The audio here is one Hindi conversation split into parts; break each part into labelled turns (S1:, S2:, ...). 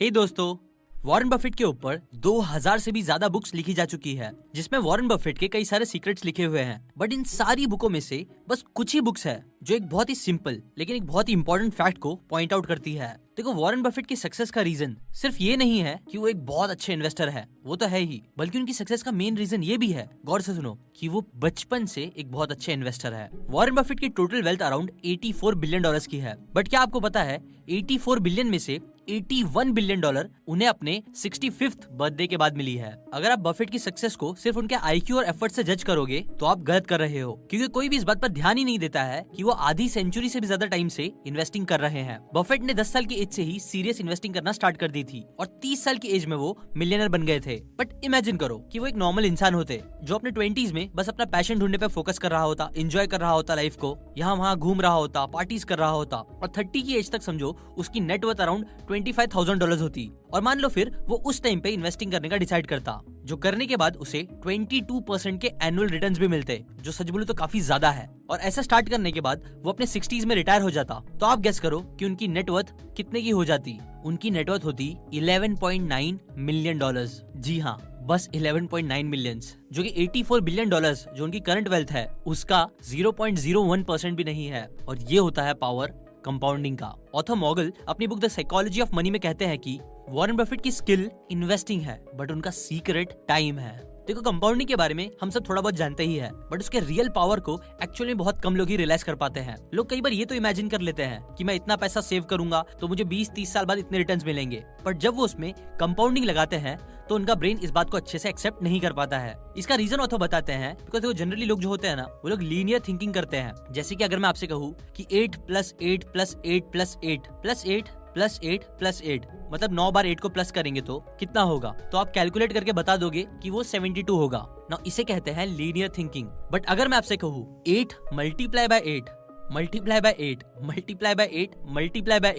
S1: हे दोस्तों, वॉरेन बफेट के ऊपर 2000 से भी ज्यादा बुक्स लिखी जा चुकी है, जिसमें वॉरेन बफेट के कई सारे सीक्रेट्स लिखे हुए हैं। बट इन सारी बुकों में से बस कुछ ही बुक्स है जो एक बहुत ही सिंपल लेकिन एक बहुत ही इंपॉर्टेंट फैक्ट को पॉइंट आउट करती है। देखो, वॉरेन बफेट की सक्सेस का रीजन सिर्फ ये नहीं है कि वो एक बहुत अच्छे इन्वेस्टर है, वो तो है ही, बल्कि उनकी सक्सेस का मेन रीजन ये भी है, गौर से सुनो, कि वो बचपन से एक बहुत अच्छे इन्वेस्टर है। वॉरेन बफेट की total wealth around 84 billion dollars की है। बट क्या आपको पता है 84 बिलियन में से 81 बिलियन डॉलर उन्हें अपने 65th बर्थडे के बाद मिली है। अगर आप बफेट की सक्सेस को सिर्फ उनके आईक्यू और एफर्ट से जज करोगे तो आप गलत कर रहे हो, क्योंकि कोई भी इस बात पर ध्यान ही नहीं देता है कि वो आधी सेंचुरी से भी ज्यादा टाइम से इन्वेस्टिंग कर रहे हैं। बफेट ने 10 साल की एज से ही सीरियस इन्वेस्टिंग करना स्टार्ट कर दी थी और 30 साल की एज में वो मिलियनर बन गए थे। बट इमेजिन करो कि वो एक नॉर्मल इंसान होते जो अपने 20s में बस अपना पैशन ढूंढने पे फोकस कर रहा होता, एंजॉय कर रहा होता लाइफ को, यहाँ वहाँ घूम रहा होता, पार्टीज कर रहा होता, और 30 की एज तक समझो उसकी नेटवर्थ अराउंड $25,000 होती। और मान लो फिर वो उस टाइम पे इन्वेस्टिंग करने का डिसाइड करता, जो करने के बाद उसे 22% के एनुअल रिटर्न्स भी मिलते, जो सच बोलूं तो काफी ज्यादा है। और ऐसा स्टार्ट करने के बाद वो अपने 60s में रिटायर हो जाता, तो आप गेस करो कि उनकी नेटवर्थ कितने की हो जाती। उनकी नेटवर्थ होती $11.9 मिलियन। जी हाँ, बस 11.9 मिलियन, जो कि 84 बिलियन डॉलर्स जो उनकी करंट वेल्थ है उसका 0.01% भी नहीं है। और ये होता है पावर कंपाउंडिंग का। ऑथर मॉगल अपनी book the psychology of money में कहते हैं कि वॉरेन बफेट की स्किल इन्वेस्टिंग है, बट उनका सीक्रेट टाइम है। देखो, कंपाउंडिंग के बारे में हम सब थोड़ा बहुत जानते ही है, बट उसके रियल पावर को एक्चुअली बहुत कम लोग ही रियलाइज कर पाते हैं। लोग कई बार ये तो इमेजिन कर लेते हैं कि मैं इतना पैसा सेव करूंगा तो मुझे 20-30 साल बाद इतने रिटर्न्स मिलेंगे, बट जब वो उसमें कंपाउंडिंग लगाते हैं तो उनका ब्रेन इस बात को अच्छे से एक्सेप्ट नहीं कर पाता है। इसका रीजन ऑथर बताते हैं, बिकॉज वो जनरली लोग जो होते हैं ना, वो लोग लीनियर थिंकिंग करते हैं। जैसे कि अगर मैं आपसे कहूँ कि 8 + 8 + 8 + 8 + 8 + 8 + 8 मतलब 9 बार 8 को प्लस करेंगे तो कितना होगा, तो आप कैलकुलेट करके बता दोगे कि वो 72 होगा ना। इसे कहते हैं लीनियर थिंकिंग। बट अगर मैं आपसे कहूँ 8 × 8 × 8 × 8 × 8 ×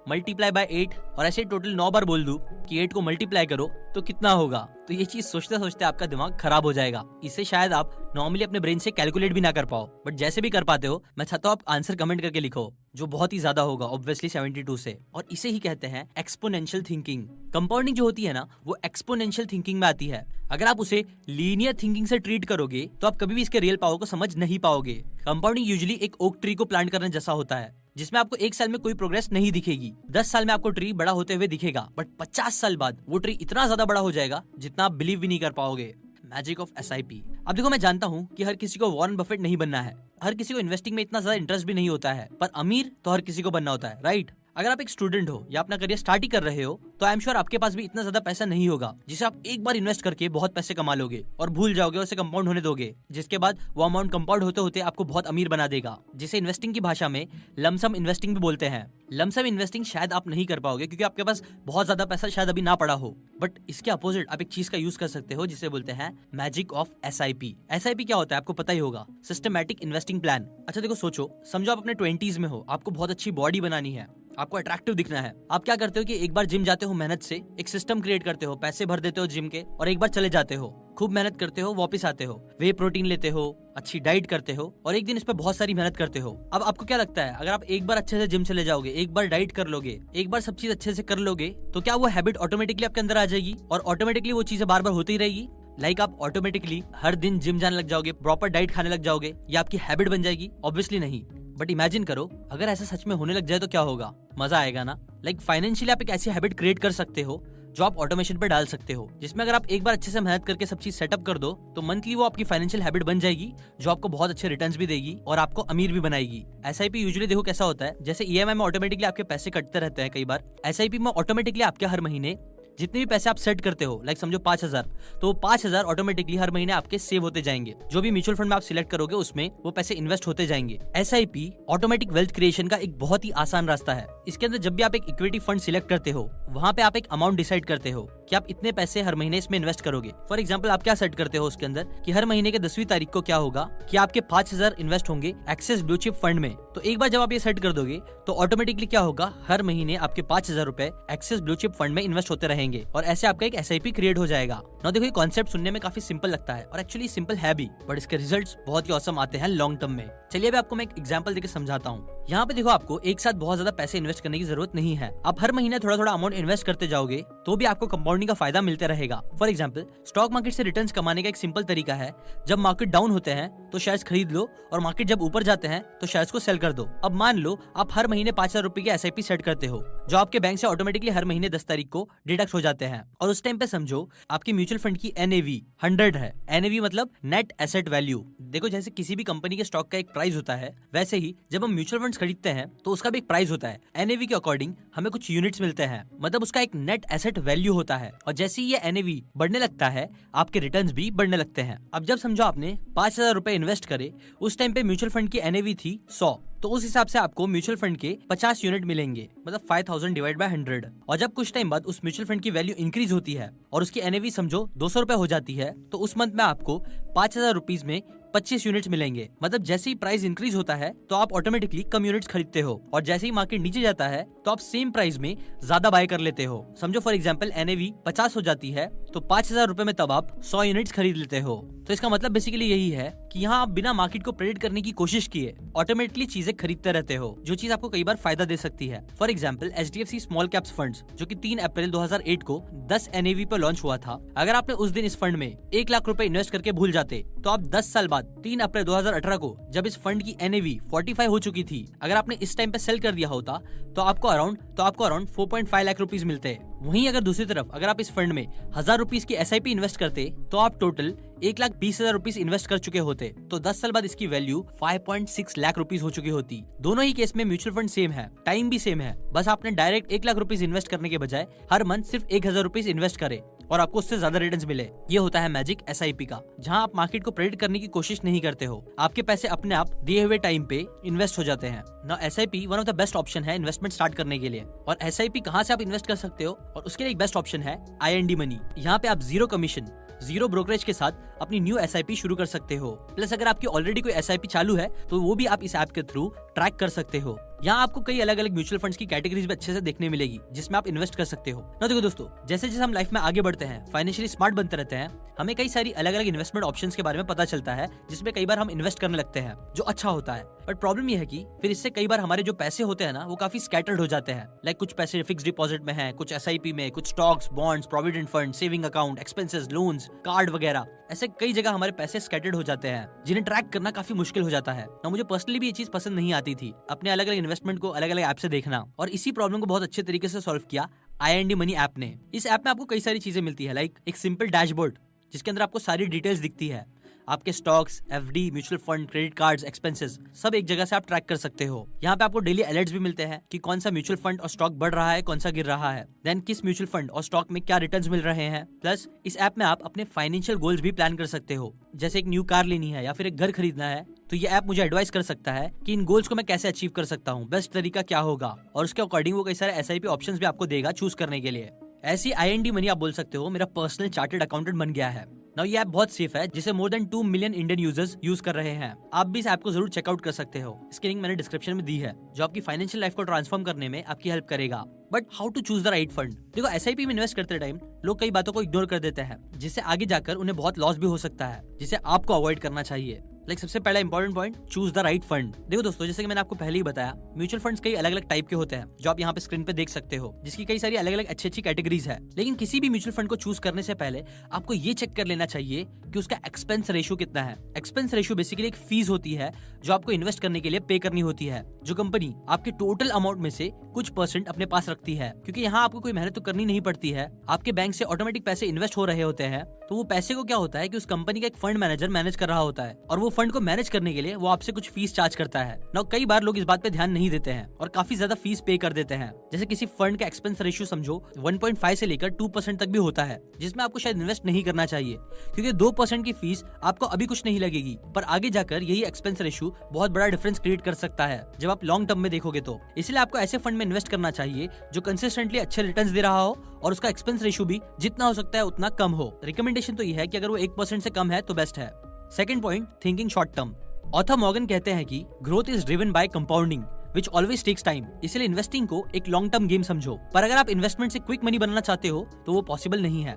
S1: 8 × 8 और ऐसे टोटल 9 बार बोल दूं कि 8 को मल्टीप्लाई करो तो कितना होगा, तो ये चीज सोचते सोचते आपका दिमाग खराब हो जाएगा। इससे शायद आप नॉर्मली अपने ब्रेन से कैलकुलेट भी ना कर पाओ, बट जैसे भी कर पाते हो, मैं चाहता हूँ आप आंसर कमेंट करके लिखो, जो बहुत ही ज्यादा होगा ऑब्वियसली 72 से। और इसे ही कहते हैं एक्सपोनेंशियल थिंकिंग। कंपाउंडिंग जो होती है ना, वो एक्सपोनेंशियल थिंकिंग में आती है। अगर आप उसे लीनियर थिंकिंग से ट्रीट करोगे तो आप कभी भी इसके रियल पावर को समझ नहीं पाओगे। कंपाउंडिंग यूजुअली एक ओक ट्री को प्लांट करने जैसा होता है, जिसमें आपको 1 साल में कोई प्रोग्रेस नहीं दिखेगी। 10 साल में आपको ट्री बड़ा होते हुए दिखेगा, बट 50 साल बाद वो ट्री इतना ज्यादा बड़ा हो जाएगा जितना आप बिलीव भी नहीं कर पाओगे। Magic of SIP। अब देखो, मैं जानता हूँ कि हर किसी को वॉरेन बफेट नहीं बनना है, हर किसी को इन्वेस्टिंग में इतना ज्यादा इंटरेस्ट भी नहीं होता है, पर अमीर तो हर किसी को बनना होता है, राइट? अगर आप एक स्टूडेंट हो या अपना करियर स्टार्ट ही कर रहे हो तो आई एम श्योर आपके पास भी इतना ज्यादा पैसा नहीं होगा जिसे आप एक बार इन्वेस्ट करके बहुत पैसे कमा लोगे और भूल जाओगे और उसे कंपाउंड होने दोगे, जिसके बाद वो अमाउंट कंपाउंड होते होते आपको बहुत अमीर बना देगा, जिसे इन्वेस्टिंग की भाषा में लमसम इन्वेस्टिंग भी बोलते हैं। लमसम इन्वेस्टिंग शायद आप नहीं कर पाओगे क्योंकि आपके पास बहुत ज्यादा पैसा शायद अभी ना पड़ा हो, बट इसके अपोजिट आप एक चीज का यूज कर सकते हो जिसे बोलते हैं मैजिक ऑफ SIP। SIP क्या होता है आपको पता ही होगा, सिस्टमैटिक इन्वेस्टिंग प्लान। अच्छा देखो, सोचो समझो आप अपने 20s में हो, आपको बहुत अच्छी बॉडी बनानी है, आपको अट्रैक्टिव दिखना है। आप क्या करते हो कि एक बार जिम जाते हो मेहनत से, एक सिस्टम क्रिएट करते हो, पैसे भर देते हो जिम के, और एक बार चले जाते हो, खूब मेहनत करते हो, वापस आते हो, वे प्रोटीन लेते हो, अच्छी डाइट करते हो, और एक दिन इस पे बहुत सारी मेहनत करते हो। अब आपको क्या लगता है, अगर आप एक बार अच्छे से जिम चले जाओगे, एक बार डाइट कर लोगे, एक बार सब चीज अच्छे से कर लोगे, तो क्या वो हैबिट ऑटोमेटिकली आपके अंदर आ जाएगी और ऑटोमेटिकली वो चीजें बार बार होती रहेगी? लाइक आप ऑटोमेटिकली हर दिन जिम जाने लग जाओगे, प्रॉपर डाइट खाने लग जाओगे, या आपकी हैबिट बन जाएगी? ऑब्वियसली नहीं। बट इमेजिन करो अगर ऐसा सच में होने लग जाए तो क्या होगा, मजा आएगा ना। लाइक फाइनेंशियली आप एक ऐसी हैबिट क्रिएट कर सकते हो जो आप ऑटोमेशन पे डाल सकते हो, जिसमें अगर आप एक बार अच्छे से मेहनत करके सब चीज सेटअप कर दो तो मंथली वो आपकी फाइनेंशियल हैबिट बन जाएगी जो आपको बहुत अच्छे रिटर्न्स भी देगी और आपको अमीर भी बनाएगी। SIP यूजुअली देखो कैसा होता है, जैसे EMI में ऑटोमेटिकली आपके पैसे कटते रहते हैं, कई बार SIP में ऑटोमेटिकली आपके हर महीने जितने भी पैसे आप सेट करते हो, लाइक समझो 5000, तो 5000 ऑटोमेटिकली हर महीने आपके सेव होते जाएंगे। जो भी म्यूचुअल फंड में आप सिलेक्ट करोगे उसमें वो पैसे इन्वेस्ट होते जाएंगे। SIP ऑटोमेटिक वेल्थ क्रिएशन का एक बहुत ही आसान रास्ता है। इसके अंदर जब भी आप एक इक्विटी फंड सिलेक्ट करते हो, वहाँ पे आप एक अमाउंट डिसाइड करते हो कि आप इतने पैसे हर महीने इसमें इन्वेस्ट करोगे। फॉर एग्जाम्पल, आप क्या सेट करते हो उसके अंदर कि हर महीने के 10वीं तारीख को क्या होगा कि आपके 5000 इन्वेस्ट होंगे एक्सिस ब्लू चिप फंड में। तो एक बार जब आप ये सेट कर दोगे तो ऑटोमेटिकली क्या होगा, हर महीने आपके 5000 रुपए एक्सिस ब्लू चिप फंड में इन्वेस्ट होते रहेंगे और ऐसे आपका एक SIP क्रिएट हो जाएगा ना। देखो, ये कॉन्सेप्ट सुनने में काफी सिंपल लगता है और एक्चुअली सिंपल है भी, बट इसके रिजल्ट्स बहुत ही ऑसम आते हैं लॉन्ग टर्म में। चलिए अभी आपको मैं एक एग्जांपल देके समझाता हूँ। यहाँ पे देखो, आपको एक साथ बहुत ज्यादा पैसे इन्वेस्ट करने की जरूरत नहीं है। आप हर महीने थोड़ा थोड़ा अमाउंट इन्वेस्ट करते जाओगे तो भी आपको कंपाउंडिंग का फायदा मिलते रहेगा। फॉर एग्जाम्पल, स्टॉक मार्केट से रिटर्न्स कमाने का एक सिंपल तरीका है, जब मार्केट डाउन होते हैं तो शेयर्स खरीद लो और मार्केट जब ऊपर जाते हैं तो शेयर्स को सेल कर दो। अब मान लो आप हर महीने 5,000 रुपए की SIP सेट करते हो, जो आपके बैंक से ऑटोमेटिकली हर महीने 10 तारीख को डिडक्ट हो जाते हैं। और उस टाइम पे समझो आपकी म्यूचुअल फंड की NAV 100 है। NAV मतलब नेट एसेट वैल्यू। देखो, जैसे किसी भी कंपनी के स्टॉक का एक प्राइस होता है, वैसे ही जब हम म्यूचुअल फंड्स खरीदते हैं तो उसका भी एक प्राइस होता है। NAV के अकॉर्डिंग हमें कुछ यूनिट्स मिलते हैं, मतलब उसका एक नेट एसेट वैल्यू होता है। और जैसे ही ये NAV बढ़ने लगता है, आपके रिटर्न्स भी बढ़ने लगते हैं। अब जब समझो आपने 5,000 रुपए इन्वेस्ट करे, उस टाइम पे म्यूचुअल फंड की NAV थी 100, तो उस हिसाब से आपको म्यूचुअल फंड के 50 यूनिट मिलेंगे, मतलब 5,000 डिवाइड बाय 100। और जब कुछ टाइम बाद उस म्यूचुअल फंड की वैल्यू इंक्रीज होती है और उसकी NAV समझो 200 रुपए हो जाती है, तो उस मंथ में आपको 5,000 रुपीज में 25 यूनिट्स मिलेंगे। मतलब जैसे ही प्राइस इंक्रीज होता है तो आप ऑटोमेटिकली कम यूनिट्स खरीदते हो, और जैसे ही मार्केट नीचे जाता है तो आप सेम प्राइस में ज्यादा बाय कर लेते हो। समझो फॉर एग्जांपल NAV 50 हो जाती है तो 5,000 रुपए में तब आप 100 यूनिट्स खरीद लेते हो। तो इसका मतलब बेसिकली यही है कि यहाँ आप बिना मार्केट को प्रेडिक्ट करने की कोशिश किए ऑटोमेटिकली चीजें खरीदते रहते हो, जो चीज आपको कई बार फायदा दे सकती है। For example, HDFC small caps funds, जो कि 3 अप्रैल 2008 को 10 NAV पर लॉन्च हुआ था। अगर आपने उस दिन इस फंड में 1 लाख रुपए इन्वेस्ट करके भूल जाते तो आप 10 साल बाद 3 अप्रैल 2018 को, जब इस फंड की NAV 45 हो चुकी थी, अगर आपने इस टाइम पे सेल कर दिया होता तो आपको अराउंड 4.5 लाख रुपीज मिलते। वहीं अगर दूसरी तरफ अगर आप इस फंड में 1,000 रुपीज की SIP इन्वेस्ट करते तो आप टोटल 1,20,000 रुपीज इन्वेस्ट कर चुके होते। तो 10 साल बाद इसकी वैल्यू 5.6 लाख रुपीज हो चुकी होती। दोनों ही केस में म्यूचुअल फंड सेम है, टाइम भी सेम है, बस आपने डायरेक्ट 1 लाख रुपीज इन्वेस्ट करने के बजाय हर मंथ सिर्फ 1,000 रुपीज इन्वेस्ट करे और आपको उससे ज्यादा रिटर्न्स मिले। ये होता है मैजिक SIP का, जहाँ आप मार्केट को प्रेडिक्ट करने की कोशिश नहीं करते हो, आपके पैसे अपने आप दिए हुए टाइम पे इन्वेस्ट हो जाते हैं। ना SIP one of the best option है इन्वेस्टमेंट स्टार्ट करने के लिए। और SIP कहाँ से आप इन्वेस्ट कर सकते हो, और उसके लिए एक बेस्ट ऑप्शन है IND मनी। यहाँ पे आप 0 कमीशन, 0 ब्रोकरेज के साथ अपनी न्यू SIP शुरू कर सकते हो। प्लस अगर आपकी ऑलरेडी कोई SIP चालू है तो वो भी आप इस ऐप के थ्रू ट्रैक कर सकते हो। यहाँ आपको कई अलग अलग म्यूचुअल फंड्स की कैटेगरीज भी अच्छे से देखने मिलेगी, जिसमें आप इन्वेस्ट कर सकते हो ना। देखो दोस्तों, जैसे जैसे हम लाइफ में आगे बढ़ते हैं, फाइनेंशियली स्मार्ट बनते रहते हैं, हमें कई सारी अलग अलग इन्वेस्टमेंट ऑप्शंस के बारे में पता चलता है, जिसमें कई बार हम इन्वेस्ट करने लगते हैं, जो अच्छा होता है। बट प्रॉब्लम यह है कि फिर इससे कई बार हमारे जो पैसे होते हैं ना, वो काफी स्कैटर्ड हो जाते हैं। लाइक कुछ पैसे फिक्स डिपॉजिट में है, कुछ SIP में, कुछ stocks, bonds, provident fund, saving account, expenses, loans, card वगैरह। ऐसे कई जगह हमारे पैसे स्कैटर्ड हो जाते हैं, जिन्हें ट्रैक करना काफी मुश्किल हो जाता है। ना मुझे पर्सनली भी ये चीज पसंद नहीं आती थी, अपने अलग अलग इन्वेस्टमेंट को अलग अलग ऐप से देखना। और इसी प्रॉब्लम को बहुत अच्छे तरीके से सॉल्व किया IND मनी ऐप ने। इस ऐप में आपको कई सारी चीजें मिलती है, लाइक एक सिंपल डैशबोर्ड जिसके अंदर आपको सारी डिटेल्स दिखती है। आपके stocks, FD, mutual fund, credit cards, expenses सब एक जगह से आप ट्रैक कर सकते हो। यहाँ पे आपको डेली अलर्ट्स भी मिलते हैं कि कौन सा म्यूचुअल फंड और स्टॉक बढ़ रहा है, कौन सा गिर रहा है, देन किस म्यूचुअल फंड और स्टॉक में क्या रिटर्न्स मिल रहे हैं। प्लस इस ऐप में आप अपने फाइनेंशियल गोल्स भी प्लान कर सकते हो, जैसे एक न्यू कार लेनी है या फिर एक घर खरीदना है, तो ये ऐप मुझे एडवाइस कर सकता है कि इन गोल्स को मैं कैसे अचीव कर सकता हूँ, बेस्ट तरीका क्या होगा, और उसके अकॉर्डिंग वो कई सारे SIP ऑप्शंस भी आपको देगा चूज करने के लिए। ऐसी IND मनी आप बोल सकते हो मेरा पर्सनल चार्टर्ड अकाउंटेंट बन गया है। नाउ ये ऐप बहुत सेफ है, जिसे more than 2 million Indian users use कर रहे हैं। आप भी इस ऐप को जरूर चेकआउट कर सकते हो, इसकी लिंक मैंने डिस्क्रिप्शन में दी है, जो आपकी फाइनेंशियल लाइफ को ट्रांसफॉर्म करने में आपकी हेल्प करेगा। But how to choose the right fund. देखो, SIP में इन्वेस्ट करते टाइम लोग कई बातों को इग्नोर कर देते हैं, जिससे आगे जाकर उन्हें बहुत लॉस भी हो सकता है, जिसे आपको अवॉइड करना चाहिए। लाइक सबसे पहला important point, choose the right fund. देखो दोस्तों, जैसे कि मैंने आपको पहले ही बताया, म्यूचुअल फंड्स कई अलग अलग टाइप के होते हैं, जो आप यहाँ पे स्क्रीन पे देख सकते हो, जिसकी कई सारी अलग अलग अच्छी अच्छी कैटेगरीज है। लेकिन किसी भी म्यूचुअल फंड को चूज करने से पहले आपको ये चेक कर लेना चाहिए कि उसका एक्सपेंस रेशियो कितना है। एक्सपेंस रेशियो बेसिकली एक फीस होती है जो आपको इन्वेस्ट करने के लिए पे करनी होती है, जो कंपनी आपके टोटल अमाउंट में से कुछ % अपने पास रखती है। क्योंकि यहाँ आपको कोई मेहनत तो करनी नहीं पड़ती है, आपके बैंक से ऑटोमेटिक पैसे इन्वेस्ट हो रहे होते हैं। तो वो पैसे को क्या होता है कि उस कंपनी का एक फंड मैनेजर मैनेज कर रहा होता है, और वो फंड को मैनेज करने के लिए वो आपसे कुछ फीस चार्ज करता है ना। कई बार लोग इस बात पे ध्यान नहीं देते हैं और काफी ज्यादा फीस पे कर देते हैं। जैसे किसी फंड का एक्सपेंस रेशियो समझो 1.5 से लेकर 2% तक भी होता है, जिसमें आपको शायद इन्वेस्ट नहीं करना चाहिए, क्योंकि 2% की फीस आपको अभी कुछ नहीं लगेगी, पर आगे जाकर यही एक्सपेंस रेशियो बहुत बड़ा डिफरेंस क्रिएट कर सकता है जब आप लॉन्ग टर्म में देखोगे तो। इसलिए आपको ऐसे फंड में इन्वेस्ट करना चाहिए जो कंसिस्टेंटली अच्छे रिटर्न्स दे रहा हो और उसका एक्सपेंस रेशियो भी जितना हो सकता है उतना कम हो। रिकमेंडेशन तो ये है कि अगर वो 1% से कम है तो बेस्ट है। Second point, thinking short term. Author Morgan कहते हैं कि growth is driven by compounding which always takes time। इसलिए इन्वेस्टिंग को एक लॉन्ग टर्म गेम समझो। पर अगर आप इन्वेस्टमेंट से क्विक मनी बनाना चाहते हो तो वो पॉसिबल नहीं है।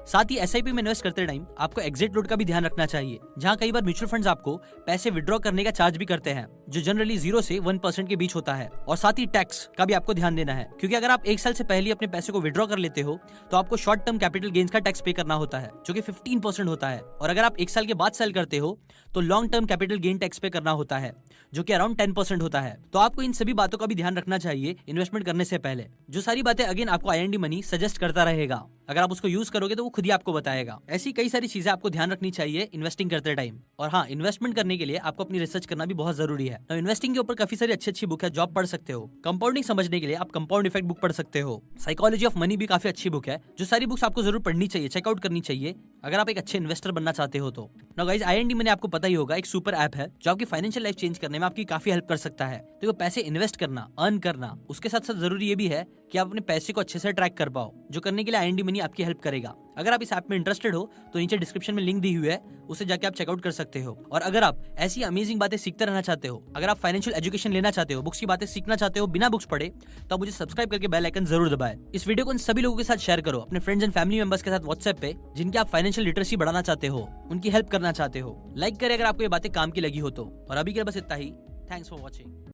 S1: साथ ही एसआईपी में इन्वेस्ट करते टाइम आपको एग्जिट लोड का भी ध्यान रखना चाहिए, जहां कई बार म्यूचुअल फंड्स आपको पैसे विड्रॉ करने का चार्ज भी करते हैं, जो जनरली 0 से 1% के बीच होता है। और साथ ही टैक्स का भी आपको ध्यान देना है, क्योंकि अगर आप 1 साल से पहले अपने पैसे को विड्रॉ कर लेते हो तो आपको शॉर्ट टर्म कैपिटल गेन्स का टैक्स पे करना होता है, जो कि 15% होता है। और अगर आप 1 साल के बाद सेल करते हो तो long term capital gain tax पे करना होता है, जो कि अराउंड 10% होता है। तो आपको इन सभी बातों का भी ध्यान रखना चाहिए इन्वेस्टमेंट करने से पहले। जो सारी बातें अगेन आपको आई मनी सजेस्ट करता रहेगा, अगर आप उसको यूज करोगे तो वो खुद ही आपको बताएगा। ऐसी कई सारी चीजें आपको ध्यान रखनी चाहिए इन्वेस्टिंग करते टाइम। और हाँ, इन्वेस्टमेंट करने के लिए आपको अपनी रिसर्च करना भी बहुत जरूरी है। तो इन्वेस्टिंग के ऊपर काफी सारी अच्छी बुक है जो आप पढ़ सकते हो। कंपाउंडिंग समझने के लिए आप कंपाउंड इफेक्ट बुक पढ़ सकते हो। साइकोलॉजी ऑफ मनी भी काफी अच्छी बुक है। जो सारी बुक्स आपको जरूर पढ़नी चाहिए, चेकआउट करनी चाहिए, अगर आप एक अच्छे इन्वेस्टर बनना चाहते हो तो। नाउ गाइस, आई मनी आपको पता ही होगा, एक सुपर ऐप है जो आपकी फाइनेंशियल लाइफ चेंज करने में आपकी काफी हेल्प कर सकता है। तो पैसे इन्वेस्ट करना, अर्न करना, उसके साथ साथ जरूरी ये भी है कि आप अपने पैसे को अच्छे से ट्रैक कर पाओ, जो करने के लिए आई मनी आपकी हेल्प करेगा। अगर आप इस ऐप में इंटरेस्टेड हो तो नीचे डिस्क्रिप्शन में लिंक दी हुई है, उसे जाके आप चेकआउट कर सकते हो। और अगर आप ऐसी अमेजिंग बातें सीखते रहना चाहते हो, अगर आप फाइनेंशियल एजुकेशन लेना चाहते हो, बुक्स की बातें सीखना चाहते हो बिना बुक्स पढ़े, तो मुझे सब्सक्राइब करके बेल आइकन जरूर दबाएं। इस वीडियो को इन सभी लोगों के साथ शेयर करो, अपने फ्रेंड्स एंड फैमिली मेंबर्स के साथ व्हाट्सएप पे, जिनकी आप फाइनेंशियल लिटरेसी बढ़ाना चाहते हो, उनकी हेल्प करना चाहते हो। लाइक करें अगर आपको ये बातें काम की लगी हो तो। और अभी के लिए बस इतना ही। Thanks for watching.